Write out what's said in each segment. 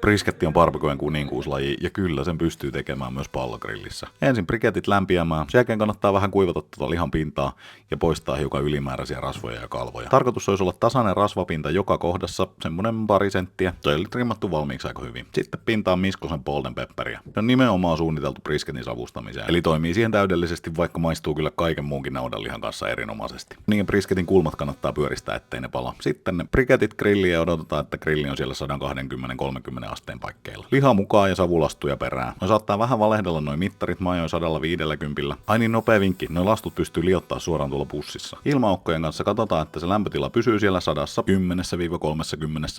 Brisketti on barbecoen kuninkuuslaji ja kyllä sen pystyy tekemään myös pallogrillissä. Ensin briketit lämpiämään, sen jälkeen kannattaa vähän kuivata tuota lihan pintaa ja poistaa hiukan ylimääräisiä rasvoja ja kalvoja. Tarkoitus olisi olla tasainen rasvapinta joka kohdassa, semmonen pari senttiä. Se oli trimmattu valmiiksi aika hyvin. Sitten pintaan miskosen golden pepperia. Se on nimenomaan suunniteltu brisketin savustamiseen. Eli toimii siihen täydellisesti, vaikka maistuu kyllä kaiken muunkin naudanlihan kanssa erinomaisesti. Niin brisketin kulmat kannattaa pyöristää, ettei ne pala. Sitten ne briketit grilliin ja odotetaan, että grilli on siellä 120-30 asteen paikkeilla. Liha mukaan ja savulastuja perään. No saattaa vähän valehdella noin mittarit, mä ajoin 150. Ai niin, nopea vinkki, noin lastut pystyy liottaa suoraan tuolla pussissa. Ilmaukkojen kanssa katsotaan, että se lämpötila pysyy siellä 110-30.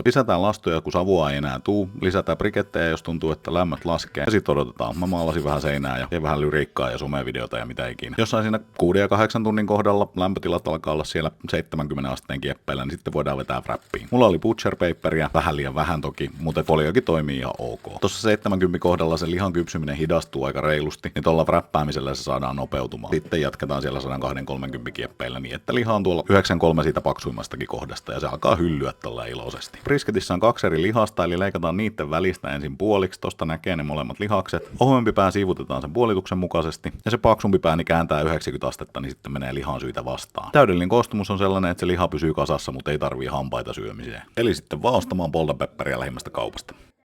Lisätään lastuja, kun savua ei enää tuu. Lisätään brikettejä, jos tuntuu, että lämmöt laskee. Ja sitten odotetaan. Mä maalasin vähän seinää ja tein vähän lyriikkaa ja somevideota ja mitä ikinä. Jossain siinä 6 ja 8 tunnin kohdalla lämpötilat alkaa olla siellä 70 asteen kieppeillä, niin sitten voidaan vetää wrappiin. Mulla oli butcher paperia, vähän liian vähän toki, mutta foliokin toimii ihan ok. Tuossa 70 kohdalla se lihan kypsyminen hidastuu aika reilusti, niin tuolla wrappäämisellä se saadaan nopeutumaan. Sitten jatketaan siellä 120 kieppeillä niin, että liha on tuolla 93 siitä paksuimmastakin kohdasta ja se alkaa hyllyä tällä iloisesti. Brisketissä on 2 eri lihasta, eli leikataan niiden välistä ensin puoliksi, tosta näkee ne molemmat lihakset. Ohuempi pää siivutetaan sen puolituksen mukaisesti ja se paksumpi pää niin kääntää 90 astetta, niin sitten menee lihan syytä vastaan. Täydellinen koostumus on sellainen, että se liha pysyy kasassa, mutta ei tarvii hampaita syömiseen. Eli sitten vaan ostamaan golden pepperia lähimmästä kaupasta.